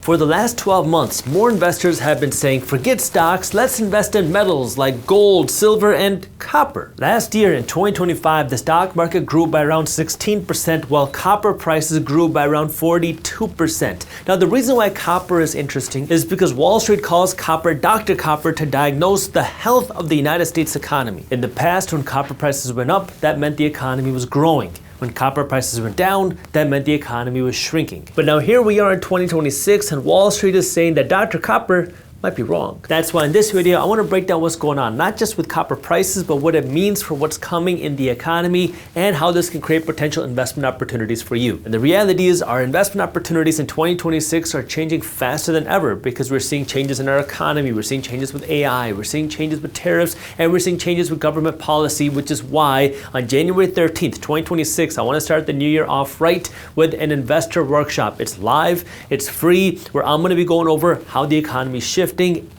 For the last 12 months, more investors have been saying, forget stocks, let's invest in metals like gold, silver, and copper. Last year in 2025, the stock market grew by around 16%, while copper prices grew by around 42%. Now, the reason why copper is interesting is because Wall Street calls copper Dr. Copper to diagnose the health of the United States economy. In the past, when copper prices went up, that meant the economy was growing. When copper prices went down, that meant the economy was shrinking. But now here we are in 2026 and Wall Street is saying that Dr. Copper might be wrong. That's why in this video, I want to break down what's going on, not just with copper prices, but what it means for what's coming in the economy and how this can create potential investment opportunities for you. And the reality is our investment opportunities in 2026 are changing faster than ever because we're seeing changes in our economy, we're seeing changes with AI, we're seeing changes with tariffs, and we're seeing changes with government policy, which is why on January 13th, 2026, I want to start the new year off right with an investor workshop. It's live, it's free, where I'm going to be going over how the economy is shifting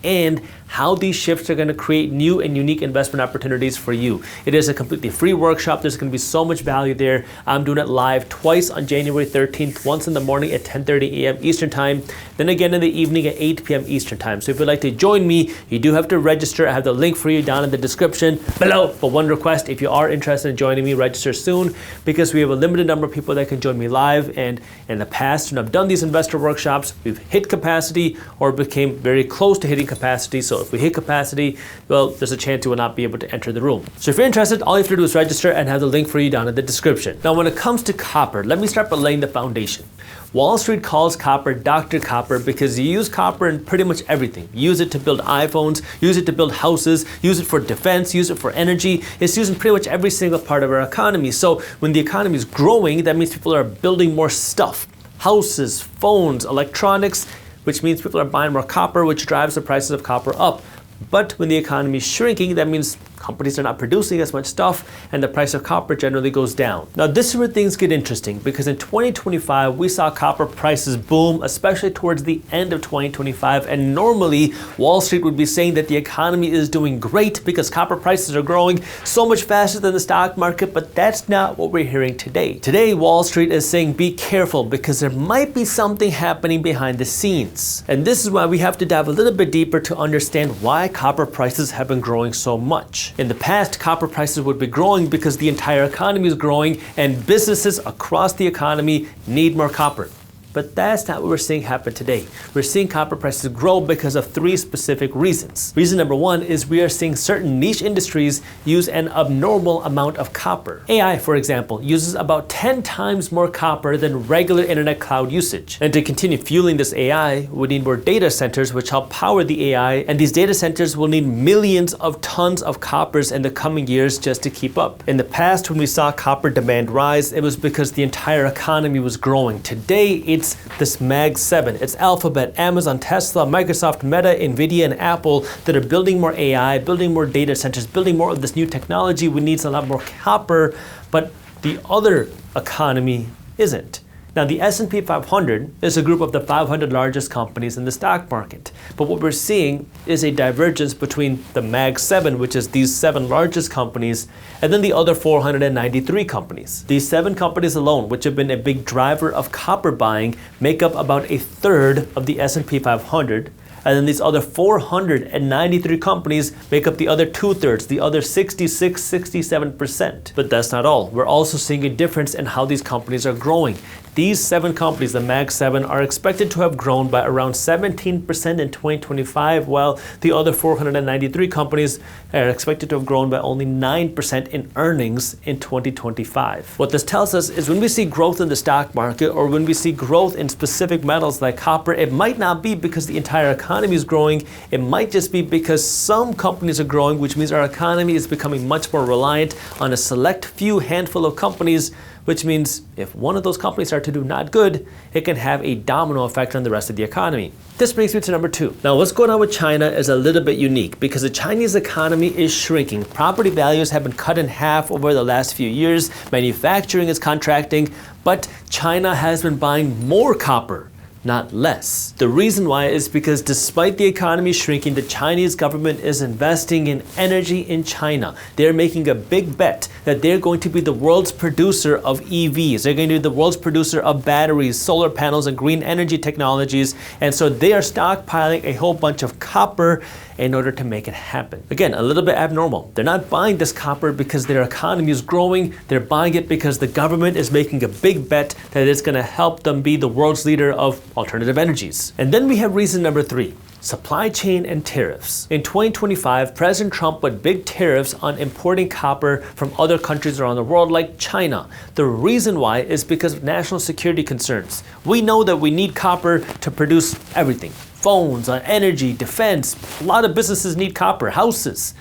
and how these shifts are going to create new and unique investment opportunities for you. It is a completely free workshop. There's going to be so much value there. I'm doing it live twice on January 13th, once in the morning at 10:30 a.m. Eastern Time, then again in the evening at 8 p.m. Eastern Time. So if you'd like to join me, you do have to register. I have the link for you down in the description below. But one request, if you are interested in joining me, register soon because we have a limited number of people that can join me live. And in the past, when I've done these investor workshops, we've hit capacity or became very close to hitting capacity. So if we hit capacity, well, there's a chance you will not be able to enter the room. So if you're interested, all you have to do is register and have the link for you down in the description. Now, when it comes to copper, let me start by laying the foundation. Wall Street calls copper Dr. Copper because you use copper in pretty much everything. Use it to build iPhones, use it to build houses, use it for defense, use it for energy. It's used in pretty much every single part of our economy. So when the economy is growing, that means people are building more stuff. Houses, phones, electronics, which means people are buying more copper, which drives the prices of copper up. But when the economy is shrinking, that means companies are not producing as much stuff and the price of copper generally goes down. Now, this is where things get interesting because in 2025, we saw copper prices boom, especially towards the end of 2025. And normally, Wall Street would be saying that the economy is doing great because copper prices are growing so much faster than the stock market, but that's not what we're hearing today. Today, Wall Street is saying be careful because there might be something happening behind the scenes. And this is why we have to dive a little bit deeper to understand why copper prices have been growing so much. In the past, copper prices would be growing because the entire economy is growing and businesses across the economy need more copper. But that's not what we're seeing happen today. We're seeing copper prices grow because of three specific reasons. Reason number one is we are seeing certain niche industries use an abnormal amount of copper. AI, for example, uses about 10 times more copper than regular internet cloud usage. And to continue fueling this AI, we need more data centers which help power the AI, and these data centers will need millions of tons of coppers in the coming years just to keep up. In the past, when we saw copper demand rise, it was because the entire economy was growing. Today, it's this Mag 7. It's Alphabet, Amazon, Tesla, Microsoft, Meta, Nvidia, and Apple that are building more AI, building more data centers, building more of this new technology. We need a lot more copper, but the other economy isn't. Now, the S&P 500 is a group of the 500 largest companies in the stock market. But what we're seeing is a divergence between the Mag 7, which is these 7 largest companies, and then the other 493 companies. These 7 companies alone, which have been a big driver of copper buying, make up about a third of the S&P 500. And then these other 493 companies make up the other 2/3, the other 66, 67%. But that's not all. We're also seeing a difference in how these companies are growing. These 7 companies, the Mag 7, are expected to have grown by around 17% in 2025, while the other 493 companies are expected to have grown by only 9% in earnings in 2025. What this tells us is when we see growth in the stock market or when we see growth in specific metals like copper, it might not be because the entire economy is growing. It might just be because some companies are growing, which means our economy is becoming much more reliant on a select few handful of companies, which means if one of those companies start to do not good, it can have a domino effect on the rest of the economy. This brings me to number 2. Now, what's going on with China is a little bit unique because the Chinese economy is shrinking. Property values have been cut in half over the last few years. Manufacturing is contracting, but China has been buying more copper not less. The reason why is because despite the economy shrinking, the Chinese government is investing in energy in China. They're making a big bet that they're going to be the world's producer of EVs. They're going to be the world's producer of batteries, solar panels, and green energy technologies. And so they are stockpiling a whole bunch of copper in order to make it happen. Again, a little bit abnormal. They're not buying this copper because their economy is growing. They're buying it because the government is making a big bet that it's going to help them be the world's leader of alternative energies. And then we have reason number 3. Supply chain and tariffs. In 2025, President Trump put big tariffs on importing copper from other countries around the world like China. The reason why is because of national security concerns. We know that we need copper to produce everything. Phones, energy, defense. A lot of businesses need copper, houses.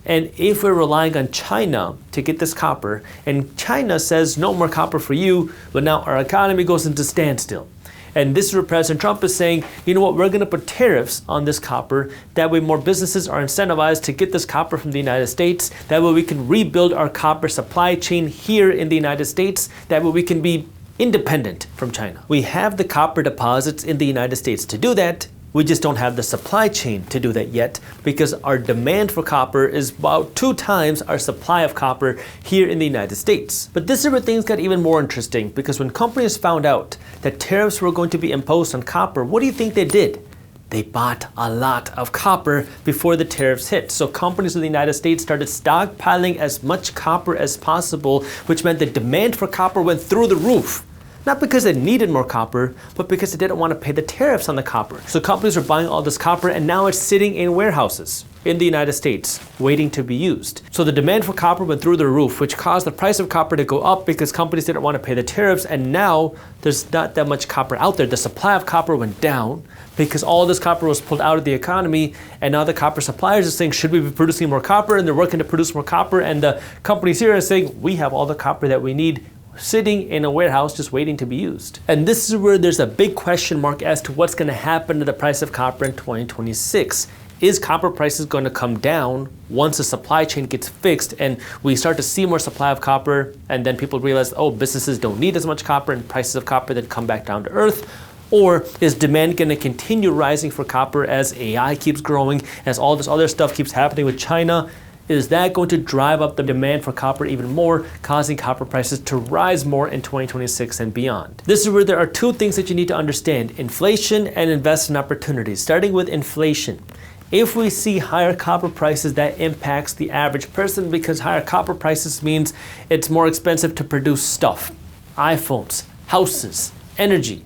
And if we're relying on China to get this copper, and China says no more copper for you, but now our economy goes into standstill. And this is where President Trump is saying, you know what, we're going to put tariffs on this copper. That way more businesses are incentivized to get this copper from the United States. That way we can rebuild our copper supply chain here in the United States. That way we can be independent from China. We have the copper deposits in the United States to do that. We just don't have the supply chain to do that yet because our demand for copper is about 2 times our supply of copper here in the United States. But this is where things got even more interesting because when companies found out that tariffs were going to be imposed on copper, what do you think they did? They bought a lot of copper before the tariffs hit. So companies in the United States started stockpiling as much copper as possible, which meant the demand for copper went through the roof. Not because they needed more copper, but because they didn't want to pay the tariffs on the copper. So companies are buying all this copper and now it's sitting in warehouses in the United States, waiting to be used. So the demand for copper went through the roof, which caused the price of copper to go up because companies didn't want to pay the tariffs, and now there's not that much copper out there. The supply of copper went down because all this copper was pulled out of the economy, and now the copper suppliers are saying, should we be producing more copper? And they're working to produce more copper, and the companies here are saying, we have all the copper that we need sitting in a warehouse just waiting to be used. And this is where there's a big question mark as to what's going to happen to the price of copper in 2026. Is copper prices going to come down once the supply chain gets fixed and we start to see more supply of copper, and then people realize, oh, businesses don't need as much copper and prices of copper then come back down to earth? Or is demand going to continue rising for copper as AI keeps growing, as all this other stuff keeps happening with China? Is that going to drive up the demand for copper even more, causing copper prices to rise more in 2026 and beyond? This is where there are 2 things that you need to understand: inflation and investment opportunities. Starting with inflation. If we see higher copper prices, that impacts the average person because higher copper prices means it's more expensive to produce stuff, iPhones, houses, energy.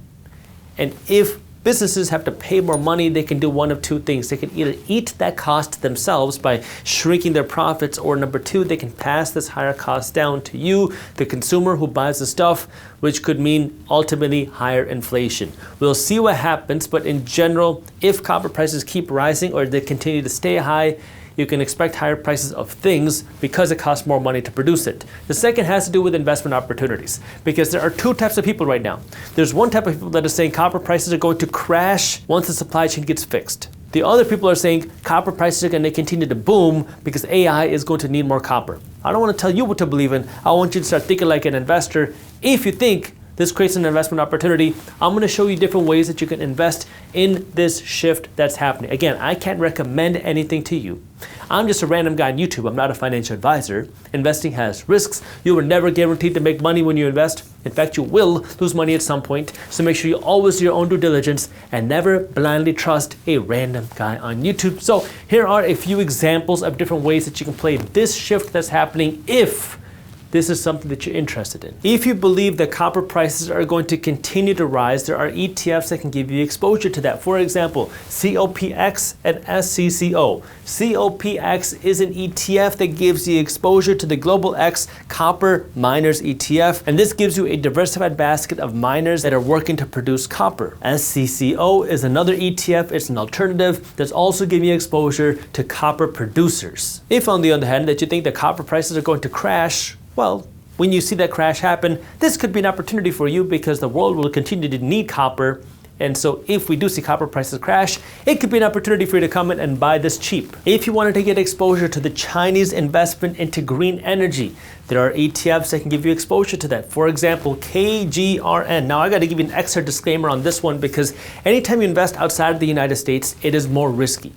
And if businesses have to pay more money, they can do one of 2 things. They can either eat that cost themselves by shrinking their profits, or number 2, they can pass this higher cost down to you, the consumer who buys the stuff, which could mean ultimately higher inflation. We'll see what happens, but in general, if copper prices keep rising or they continue to stay high, you can expect higher prices of things because it costs more money to produce it. The second has to do with investment opportunities, because there are 2 types of people right now. There's one type of people that are saying copper prices are going to crash once the supply chain gets fixed. The other people are saying copper prices are going to continue to boom because AI is going to need more copper. I don't want to tell you what to believe in. I want you to start thinking like an investor. If you think this creates an investment opportunity, I'm going to show you different ways that you can invest in this shift that's happening. Again, I can't recommend anything to you. I'm just a random guy on YouTube. I'm not a financial advisor. Investing has risks. You are never guaranteed to make money when you invest. In fact, you will lose money at some point. So make sure you always do your own due diligence and never blindly trust a random guy on YouTube. So here are a few examples of different ways that you can play this shift that's happening if this is something that you're interested in. If you believe that copper prices are going to continue to rise, there are ETFs that can give you exposure to that. For example, COPX and SCCO. COPX is an ETF that gives you exposure to the Global X Copper Miners ETF, and this gives you a diversified basket of miners that are working to produce copper. SCCO is another ETF. It's an alternative that's also giving you exposure to copper producers. If, on the other hand, that you think that copper prices are going to crash, well, when you see that crash happen, this could be an opportunity for you because the world will continue to need copper And so if we do see copper prices crash, it could be an opportunity for you to come in and buy this cheap. If you wanted to get exposure to the Chinese investment into green energy, there are ETFs that can give you exposure to that. For example, KGRN. Now I got to give you an extra disclaimer on this one because anytime you invest outside of the United States, it is more risky.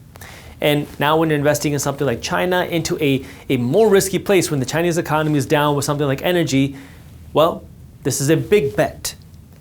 And now when you're investing in something like China into a more risky place when the Chinese economy is down with something like energy, well, this is a big bet.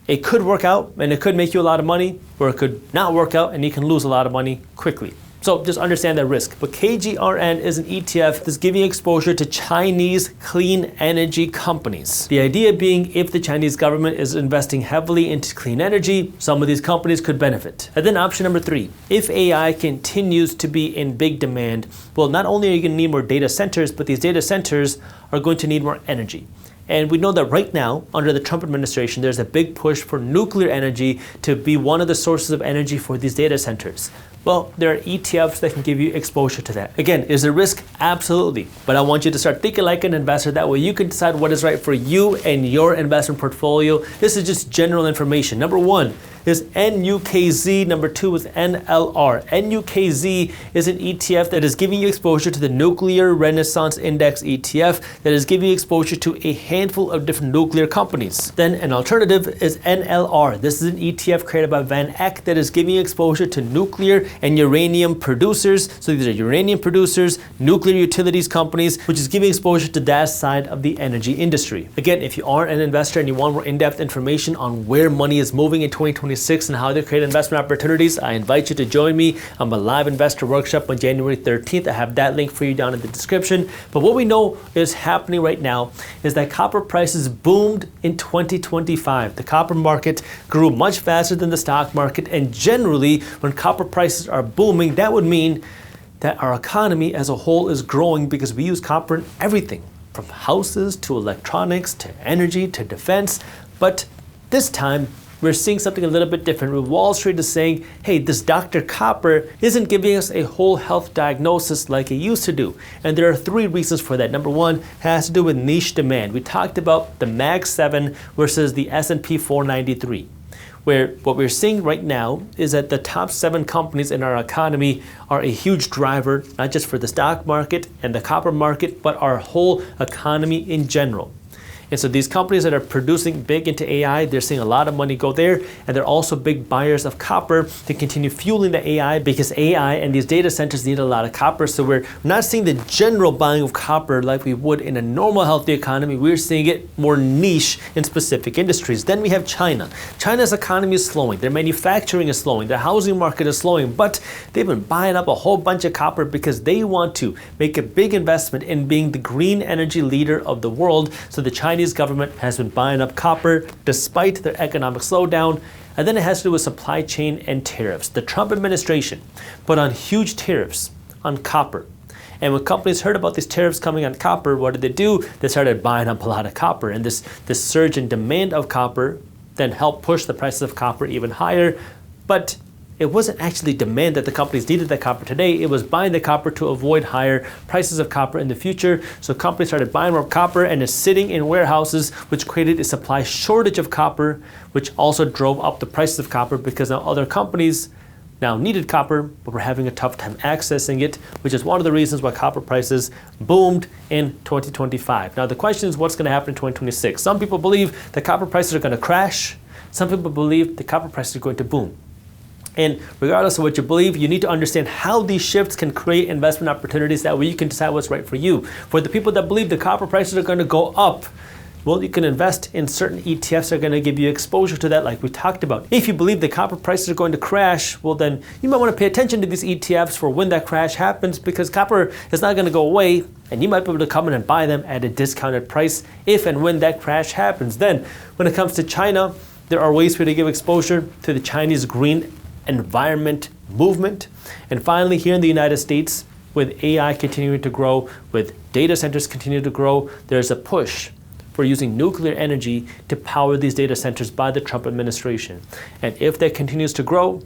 It could work out and it could make you a lot of money, or it could not work out and you can lose a lot of money quickly. So just understand that risk. But KGRN is an ETF that's giving exposure to Chinese clean energy companies. The idea being if the Chinese government is investing heavily into clean energy, some of these companies could benefit. And then option number 3, if AI continues to be in big demand, well, not only are you going to need more data centers, but these data centers are going to need more energy. And we know that right now, under the Trump administration, there's a big push for nuclear energy to be one of the sources of energy for these data centers. Well, there are ETFs that can give you exposure to that. Again, is there risk? Absolutely. But I want you to start thinking like an investor. That way you can decide what is right for you and your investment portfolio. This is just general information. Number 1 is NUKZ. Number 2 is NLR. NUKZ is an ETF that is giving you exposure to the Nuclear Renaissance Index ETF that is giving you exposure to a handful of different nuclear companies. Then an alternative is NLR. This is an ETF created by Van Eck that is giving you exposure to nuclear and uranium producers. So these are uranium producers, nuclear utilities companies, which is giving exposure to that side of the energy industry. Again, if you aren't an investor and you want more in-depth information on where money is moving in 2026 and how to create investment opportunities, I invite you to join me on my live investor workshop on January 13th. I have that link for you down in the description. But what we know is happening right now is that copper prices boomed in 2025. The copper market grew much faster than the stock market, and generally when copper prices are booming, that would mean that our economy as a whole is growing because we use copper in everything from houses to electronics to energy to defense. But this time we're seeing something a little bit different. Wall Street is saying, hey, this Dr. Copper isn't giving us a whole health diagnosis like it used to do. And there are 3 reasons for that. Number 1 has to do with niche demand. We talked about the Mag 7 versus the S&P 493. Where what we're seeing right now is that the top 7 companies in our economy are a huge driver, not just for the stock market and the copper market, but our whole economy in general. And so these companies that are producing big into AI, they're seeing a lot of money go there, and they're also big buyers of copper to continue fueling the AI because AI and these data centers need a lot of copper. So we're not seeing the general buying of copper like we would in a normal healthy economy. We're seeing it more niche in specific industries. Then we have China. China's economy is slowing. Their manufacturing is slowing. Their housing market is slowing, but they've been buying up a whole bunch of copper because they want to make a big investment in being the green energy leader of the world. So the Chinese government has been buying up copper despite their economic slowdown. And then it has to do with supply chain and tariffs. The Trump administration put on huge tariffs on copper. And when companies heard about these tariffs coming on copper, what did they do? They started buying up a lot of copper. And this surge in demand of copper then helped push the prices of copper even higher. But it wasn't actually demand that the companies needed that copper today. It was buying the copper to avoid higher prices of copper in the future. So companies started buying more copper and is sitting in warehouses, which created a supply shortage of copper, which also drove up the prices of copper because now other companies now needed copper, but were having a tough time accessing it, which is one of the reasons why copper prices boomed in 2025. Now the question is what's going to happen in 2026? Some people believe the copper prices are going to crash. Some people believe the copper prices are going to boom. And regardless of what you believe, you need to understand how these shifts can create investment opportunities. That way you can decide what's right for you. For the people that believe the copper prices are going to go up, well, you can invest in certain ETFs that are going to give you exposure to that like we talked about. If you believe the copper prices are going to crash, well then you might want to pay attention to these ETFs for when that crash happens because copper is not going to go away and you might be able to come in and buy them at a discounted price if and when that crash happens. Then when it comes to China, there are ways for you to give exposure to the Chinese green environment movement. And finally, here in the United States, with AI continuing to grow, with data centers continuing to grow, there's a push for using nuclear energy to power these data centers by the Trump administration. And if that continues to grow,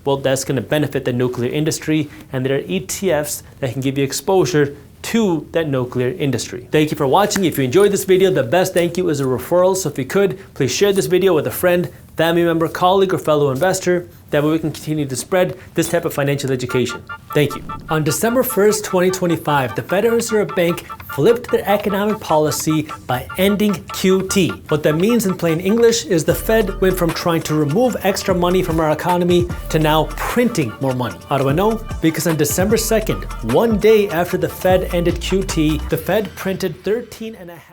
well, that's going to benefit the nuclear industry, and there are ETFs that can give you exposure to that nuclear industry. Thank you for watching. If you enjoyed this video, the best thank you is a referral. So if you could, please share this video with a friend. family member, colleague, or fellow investor. That way we can continue to spread this type of financial education. Thank you. On December 1st, 2025, the Federal Reserve Bank flipped their economic policy by ending QT. What that means in plain English is the Fed went from trying to remove extra money from our economy to now printing more money. How do I know? Because on December 2nd, one day after the Fed ended QT, the Fed printed 13.5